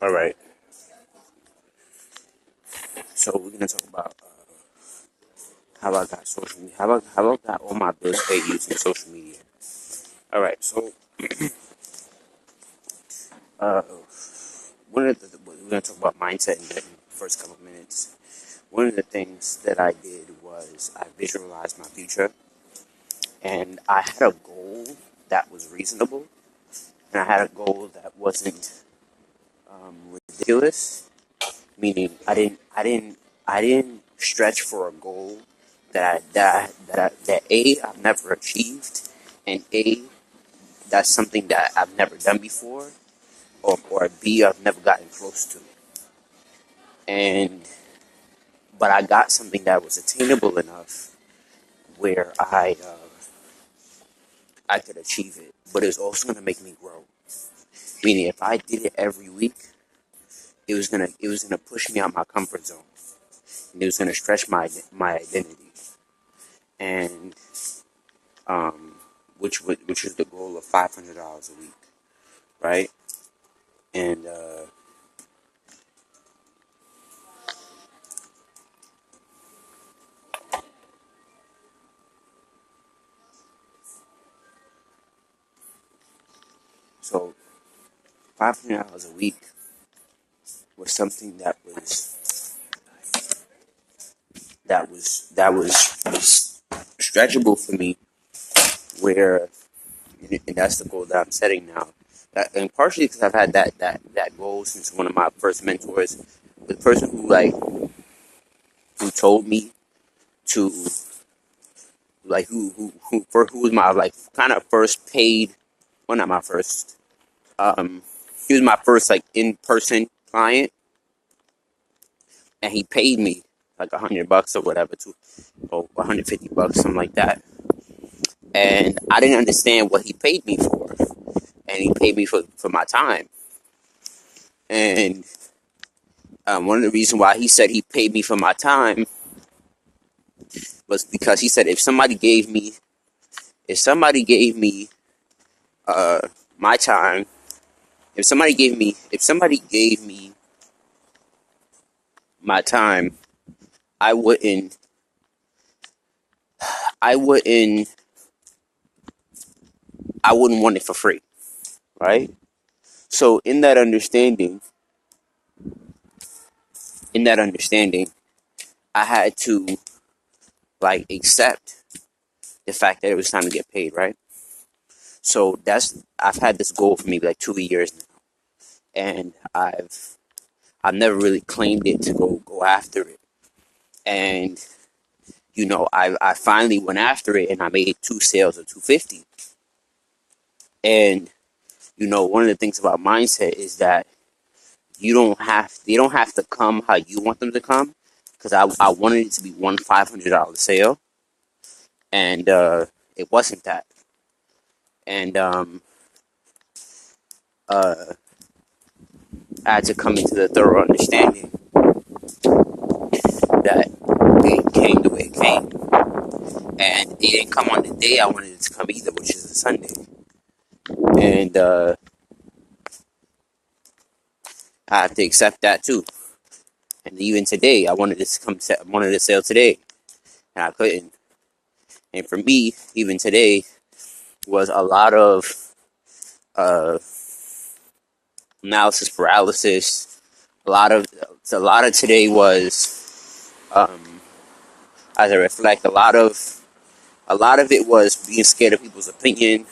All right. So we're gonna talk about how I got social media. How I got all my bills paid using social media. All right. So uh, we're gonna talk about mindset in the first couple of minutes. One of the things that I did was I visualized my future, and I had a goal that was reasonable, and I had a goal that wasn't ridiculous. Meaning, I didn't stretch for a goal that I've never achieved, and that's something that I've never done before, or B, I've never gotten close to. And but I got something that was attainable enough where I could achieve it, but it was also going to make me grow. Meaning, if I did it every week, it was gonna push me out my comfort zone, and it was gonna stretch my identity, and which is the goal of $500 a week, right? And so $500 a week was something that was stretchable for me. Where and that's the goal that I'm setting now. And partially because I've had that goal since one of my first mentors, the person who told me to who was my kind of first paid, well, not my first, he was my first in person client, and he paid me like $100 or whatever, or $150, something like that. And I didn't understand what he paid me for, and he paid me for my time. And one of the reasons why he said he paid me for my time was because he said if somebody gave me my time, if somebody gave me my time, I wouldn't I wouldn't I wouldn't want it for free, right? So in that understanding, I had to accept the fact that it was time to get paid, right? So I've had this goal for maybe 2 years now, and I've never really claimed it to go after it. And I finally went after it, and I made 2 sales of 250. And one of the things about mindset is that they don't have to come how you want them to come, because I wanted it to be one $500 sale, and it wasn't that. And uh, I had to come into the thorough understanding that it came the way it came, and it didn't come on the day I wanted it to come either, which is a Sunday. And I have to accept that too. And even today, I wanted to sell today, and I couldn't. And for me, even today was a lot of uh, analysis paralysis. A lot of today was, as I reflect, a lot of it was being scared of people's opinion.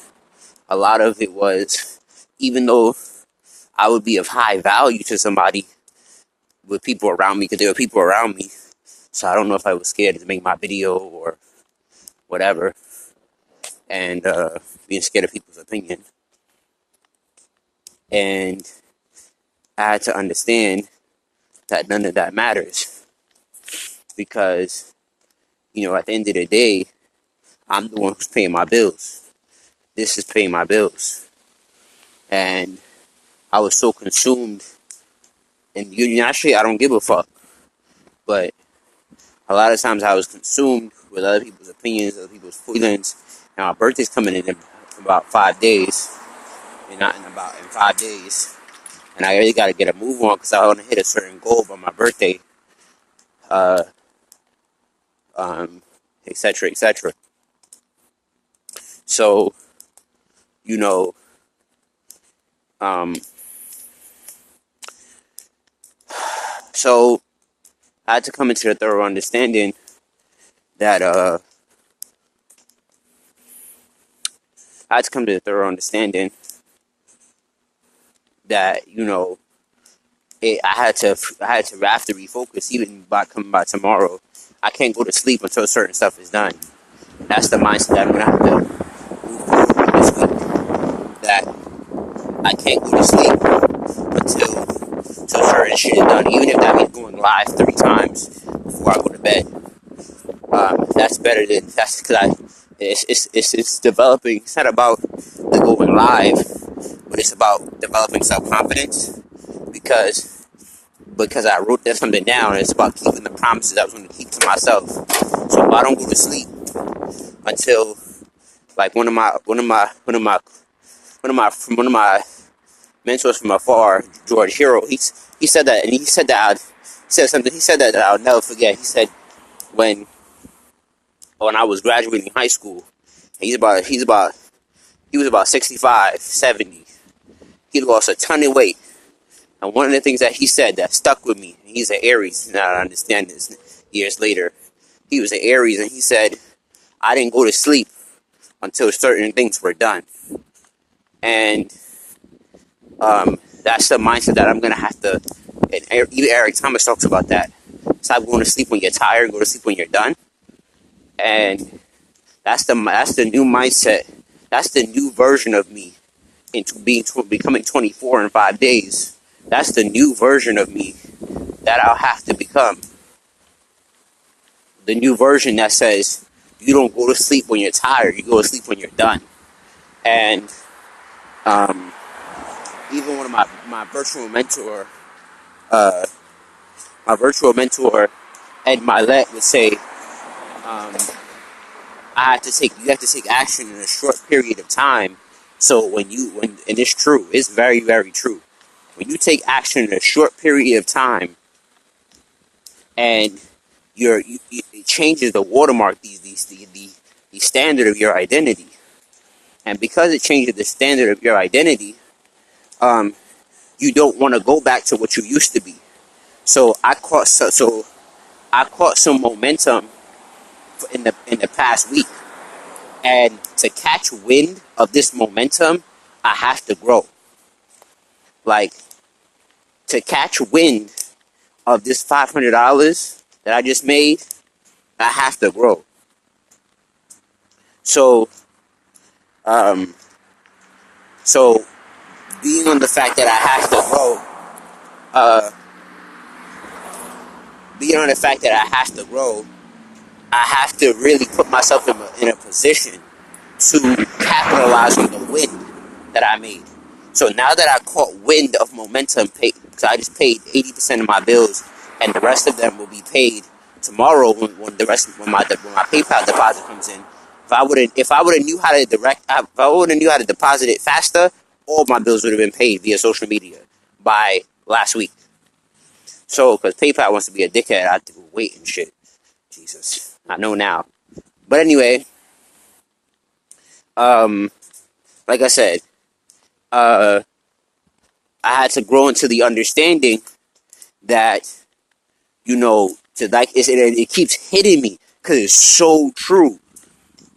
A lot of it was, even though I would be of high value to somebody, with people around me, because there were people around me, so I don't know if I was scared to make my video or whatever, and being scared of people's opinion. And I had to understand that none of that matters, because at the end of the day, I'm the one who's paying my bills. This is paying my bills. And I was so consumed, and actually, I don't give a fuck, but a lot of times I was consumed with other people's opinions, other people's feelings. And my birthday's coming in about 5 days, and not in 5 days, and I really got to get a move on because I want to hit a certain goal by my birthday, uh, um, etc., etc. So, you know, um, so I had to come into the thorough understanding that I had to come to the thorough understanding that I had to have to refocus even by coming by tomorrow. I can't go to sleep until certain stuff is done. That's the mindset that I'm gonna have to move forward with this week. That I can't go to sleep until certain shit is done, even if that means going live 3 times before I go to bed. That's better than that's because it's developing. It's not about the going live, but it's about developing self confidence because I wrote that something down. And it's about keeping the promises I was going to keep to myself. So if I don't go to sleep until like one of my mentors from afar, George Hero, he said that, and he said that he said that I'll never forget. He said when I was graduating high school, he was about 65, 70. He lost a ton of weight. And one of the things that he said that stuck with me, he's an Aries, now I understand this years later. He was an Aries, and he said, I didn't go to sleep until certain things were done. And that's the mindset that I'm going to have to, and even Eric Thomas talks about that. Stop going to sleep when you're tired, go to sleep when you're done. And that's the new mindset. That's the new version of me into becoming 24 in 5 days. That's the new version of me that I'll have to become. The new version that says you don't go to sleep when you're tired, you go to sleep when you're done. And even one of my virtual mentor, Ed Milet, would say, you have to take action in a short period of time. So and it's true, it's very, very true. When you take action in a short period of time, and it changes the watermark, the standard of your identity, and because it changes the standard of your identity, you don't want to go back to what you used to be. So I caught some momentum in the past week, and to catch wind of this momentum, I have to grow. Like, to catch wind of this $500 that I just made, I have to grow. So, so being on the fact that I have to grow, I have to really put myself in a position to capitalize on the wind that I made. So now that I caught wind of momentum, because I just paid 80% of my bills, and the rest of them will be paid tomorrow when my PayPal deposit comes in. If I would have knew how to deposit it faster, all my bills would have been paid via social media by last week. So, because PayPal wants to be a dickhead, I have to wait and shit. Jesus, I know now. But anyway, like I said, I had to grow into the understanding that, it keeps hitting me because it's so true.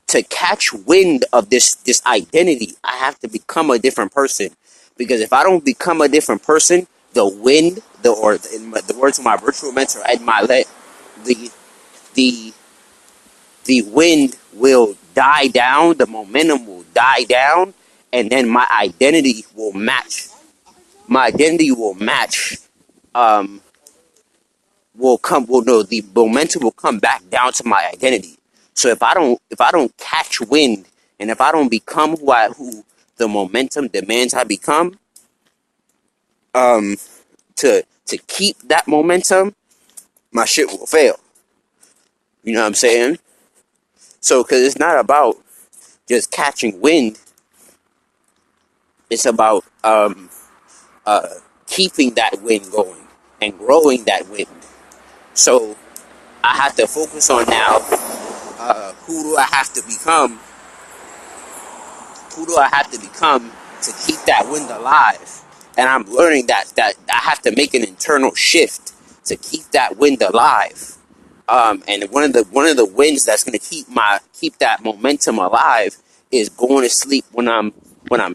To catch wind of this identity, I have to become a different person. Because if I don't become a different person, the wind, in the words of my virtual mentor, Ed Milet, the wind will die down, the momentum will die down, and then my identity will match. The momentum will come back down to my identity. So if I don't catch wind, and if I don't become who the momentum demands I become, to keep that momentum, my shit will fail. You know what I'm saying? So, because it's not about just catching wind, It's about keeping that wind going and growing that wind. So I have to focus on now, who do I have to become? Who do I have to become to keep that wind alive? And I'm learning that I have to make an internal shift to keep that wind alive. And one of the wins that's going to keep that momentum alive is going to sleep when I'm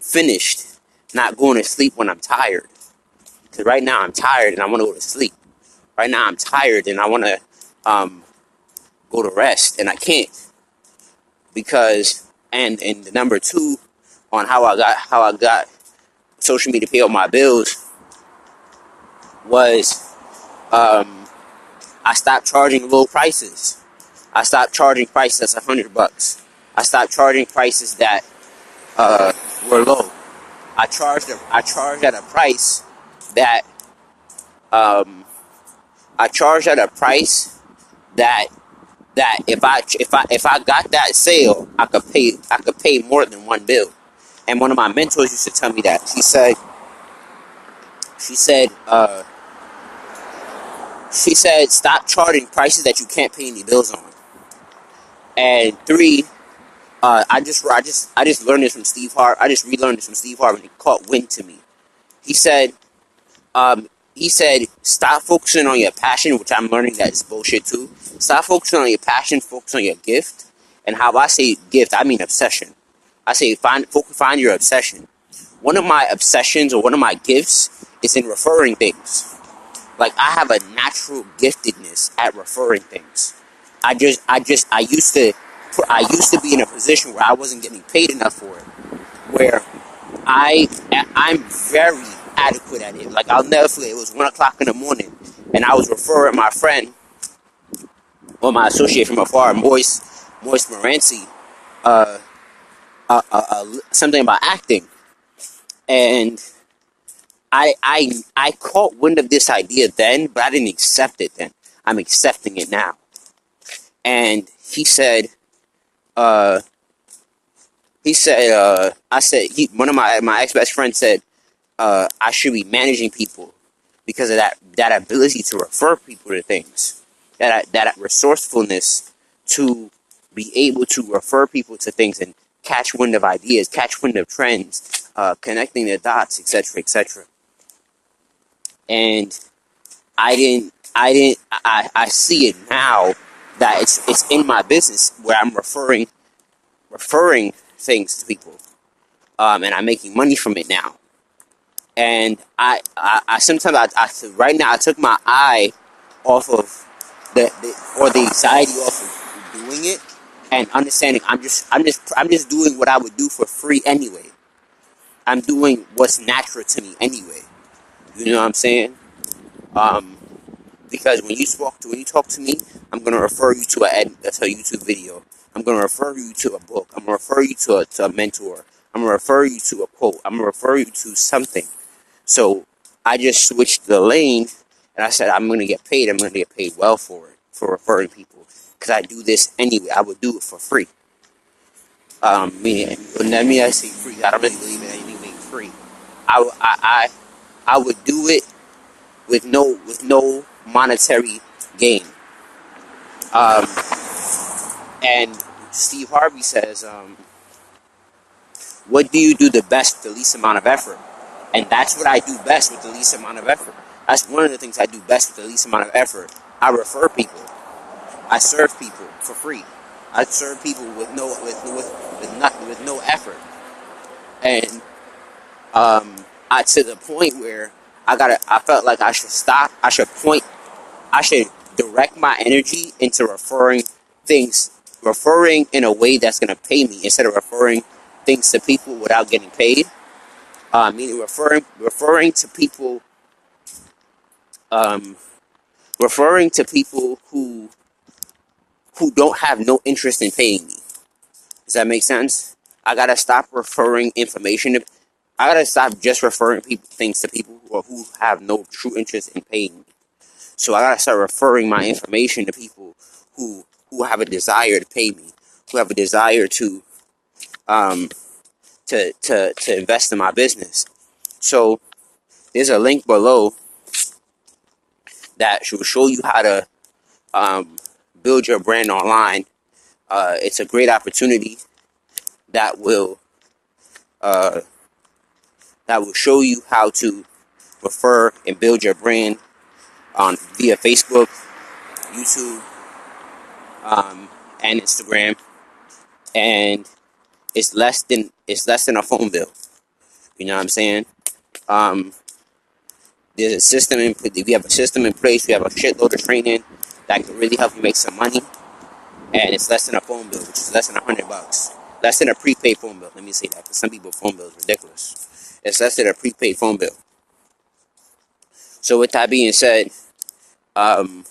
finished, not going to sleep when I'm tired. Because right now I'm tired and I want to go to sleep. Right now I'm tired and I want to go to rest, and I can't because and the number two on how I got social media to pay all my bills was I stopped charging low prices. I stopped charging prices that's $100. I stopped charging prices that were low. I charged at a price that I charged at a price that if I got that sale, I could pay more than one bill. And one of my mentors used to tell me that. She said stop charging prices that you can't pay any bills on. And three, I just learned this from Steve Harvey. I just relearned this from Steve Harvey. It caught wind to me. He said stop focusing on your passion, which I'm learning that is bullshit too. Stop focusing on your passion, focus on your gift. And how I say gift, I mean obsession. I say find your obsession. One of my obsessions or one of my gifts is in referring things. Like I have a natural giftedness at referring things. I used to be in a position where I wasn't getting paid enough for it. Where I'm very adequate at it. Like I'll never forget. It was 1:00 in the morning, and I was referring my friend or my associate from afar, Moise Moranci, something about acting, and I caught wind of this idea then, but I didn't accept it then. I'm accepting it now. And he said, uh, one of my ex best friends said, I should be managing people because of that ability to refer people to things, that resourcefulness to be able to refer people to things and catch wind of ideas, catch wind of trends, connecting the dots, etc., etc. And I see it now that it's in my business where I'm referring things to people, and I'm making money from it now. And I sometimes right now I took my eye off of the anxiety off of doing it and understanding I'm just doing what I would do for free anyway. I'm doing what's natural to me anyway. You know what I'm saying? Um, because when you talk to me, I'm gonna refer you to a YouTube video. I'm gonna refer you to a book. I'm gonna refer you to a mentor. I'm gonna refer you to a quote. I'm gonna refer you to something. So I just switched the lane, and I said I'm gonna get paid. I'm gonna get paid well for it, for referring people, because I do this anyway. I would do it for free. I say free. I don't really believe in anything being free. I would do it with no monetary gain. Um, and Steve Harvey says, "What do you do the best with the least amount of effort?" And that's what I do best with the least amount of effort. That's one of the things I do best with the least amount of effort. I refer people. I serve people for free. I serve people with no effort. And I to the point where I felt like I should stop. I should direct my energy into referring in a way that's gonna pay me instead of referring things to people without getting paid. Meaning um, referring to people who don't have no interest in paying me. Does that make sense? I gotta stop referring information. I gotta stop just referring things to people who have no true interest in paying me. So I gotta start referring my information to people who have a desire to pay me, who have a desire to um to invest in my business. So there's a link below that will show you how to build your brand online. It's a great opportunity that will uh, that will show you how to refer and build your brand on via Facebook, YouTube, and Instagram, and it's less than a phone bill. You know what I'm saying? Um, there's a system in. We have a system in place. We have a shitload of training that can really help you make some money, and it's less than a phone bill, which is less than $100. Less than a prepaid phone bill. Let me say that, because some people phone bill is ridiculous. It's less than a prepaid phone bill. So with that being said, um,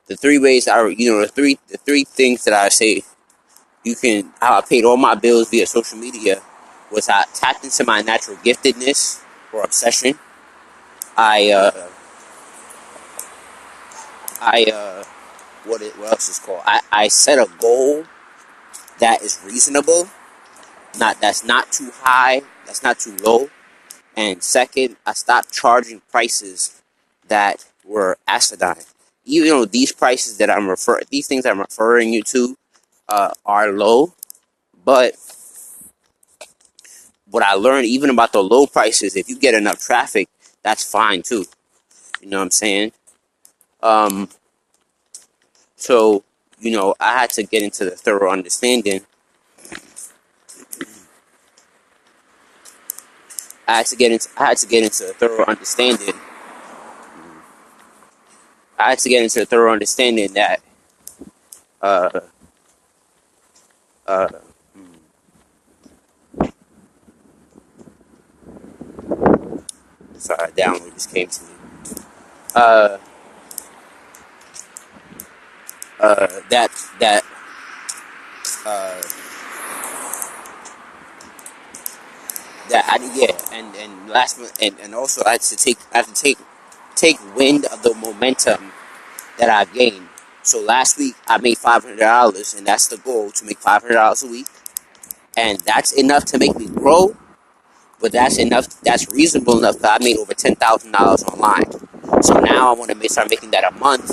the three ways the three things that I say how I paid all my bills via social media was I tapped into my natural giftedness or obsession. I what else is called? I set a goal that is reasonable, that's not too high, that's not too low. And second, I stopped charging prices that were asinine. Even though these things I'm referring you to are low, but what I learned even about the low prices, if you get enough traffic, that's fine too. You know what I'm saying? Um, so I had to get into the thorough understanding. I had to get into the thorough understanding. I had to get into the thorough understanding that uh uh sorry, a download just came to me. Uh that uh that I yeah, and last month, and also I had to take wind of the momentum that I gained. So last week I made $500, and that's the goal, to make $500 a week, and that's enough to make me grow. But that's enough. That's reasonable enough, because I made over $10,000 online. So now I want to start making that a month,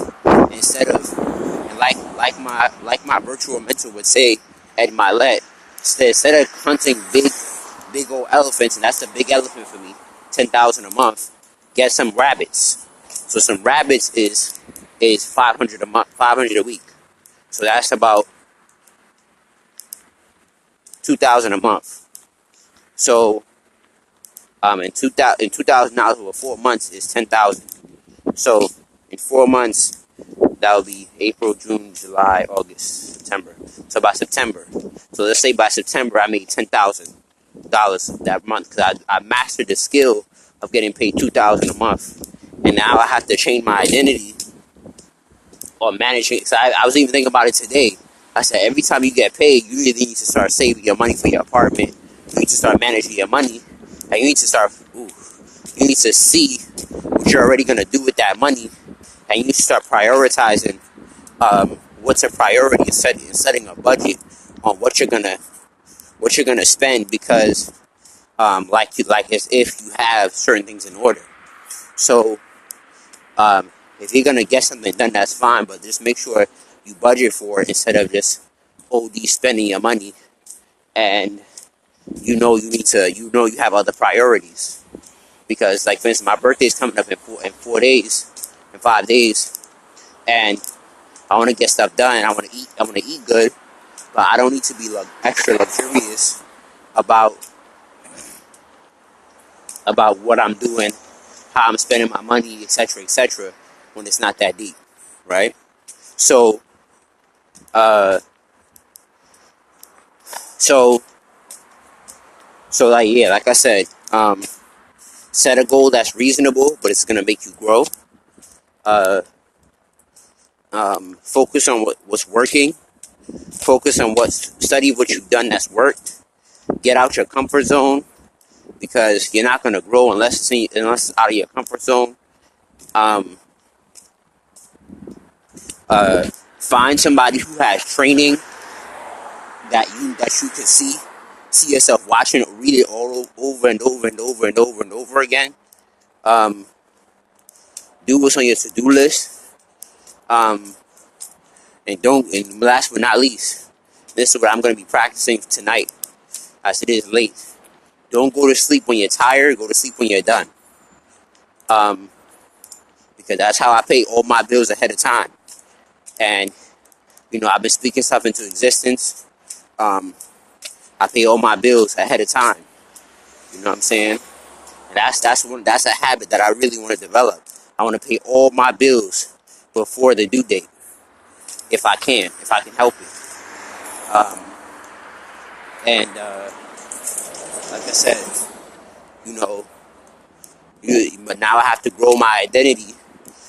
instead of, and like my virtual mentor would say, Ed Milet, instead of hunting big old elephants, and that's the big elephant for me, 10,000 a month. Get some rabbits. So some rabbits is 500 a month, 500 a week. So that's about 2,000 a month. So $2,000 over 4 months is 10,000. So in 4 months, that will be April, June, July, August, September. So by September, so let's say by September I made $10,000 that month, because I mastered the skill of getting paid $2,000 a month, and now I have to change my identity or managing. So I was even thinking about it today. I said every time you get paid, you really need to start saving your money for your apartment. You need to start managing your money, and you need to start. You need to see what you're already gonna do with that money, and you need to start prioritizing what's a priority, and setting a budget on what you're gonna spend, because like as if you have certain things in order. So if you're gonna get something done, that's fine, but just make sure you budget for it, instead of just OD spending your money, and you have other priorities. Because, like, for instance, my birthday is coming up in 4 days, in 5 days, and I want to get stuff done. I want to eat good, but I don't need to be extra luxurious about what I'm doing, how I'm spending my money, etc., when it's not that deep, right? So, uh, so, like, yeah, like I said, set a goal that's reasonable, but it's gonna make you grow. Uh, focus on what's working. Focus on study what you've done that's worked. Get out your comfort zone, because you're not gonna grow unless it's out of your comfort zone. Um, find somebody who has training that you can see, see yourself watching it, read it all over and over and over and over and over again. Um, do what's on your to-do list. Um, and last but not least, this is what I'm going to be practicing tonight, as it is late. Don't go to sleep when you're tired. Go to sleep when you're done. Um, because that's how I pay all my bills ahead of time. And, I've been speaking stuff into existence. I pay all my bills ahead of time. You know what I'm saying? And that's a habit that I really want to develop. I want to pay all my bills before the due date, if I can help it. Um, and like I said, you know, but now I have to grow my identity.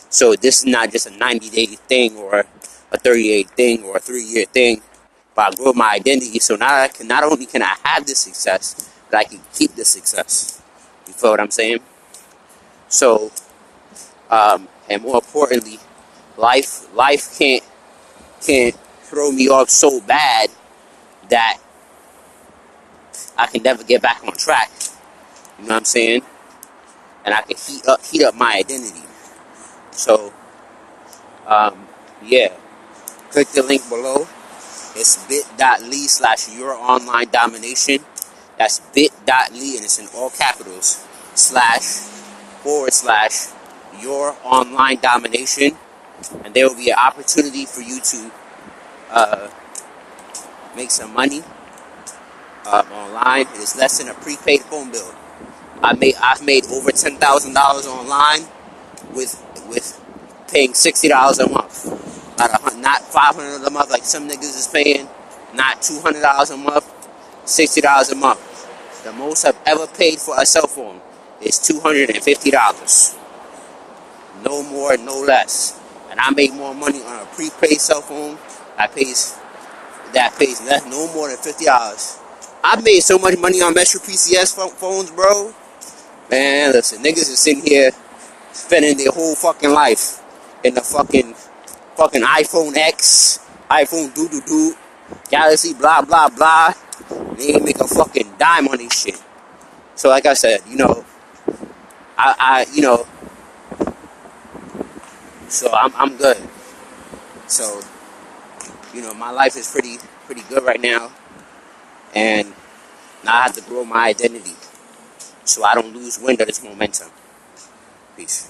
So this is not just a 90-day thing or a 30-day thing or a 3-year thing, but I grow my identity. So now not only can I have this success, but I can keep the success. You feel what I'm saying? So, and more importantly, life can't throw me off so bad that I can never get back on track. You know what I'm saying? And I can heat up my identity. So, yeah. Click the link below. It's bit.ly/your online domination. That's bit.ly, and it's in all capitals, //your online domination. And there will be an opportunity for you to make some money online. It is less than a prepaid phone bill. I've made over $10,000 online with paying $60 a month. Not $500 a month like some niggas is paying. Not $200 a month. $60 a month. The most I've ever paid for a cell phone is $250. No more, no less. And I make more money on a prepaid cell phone that pays less, no more than $50. I've made so much money on Metro PCS phones, bro. Man, listen, niggas is sitting here spending their whole fucking life in the fucking iPhone X, iPhone doo-doo-doo, Galaxy blah blah blah. They ain't make a fucking dime on this shit. So like I said, so I'm good. So, my life is pretty good right now, and now I have to grow my identity so I don't lose wind of this momentum. Peace.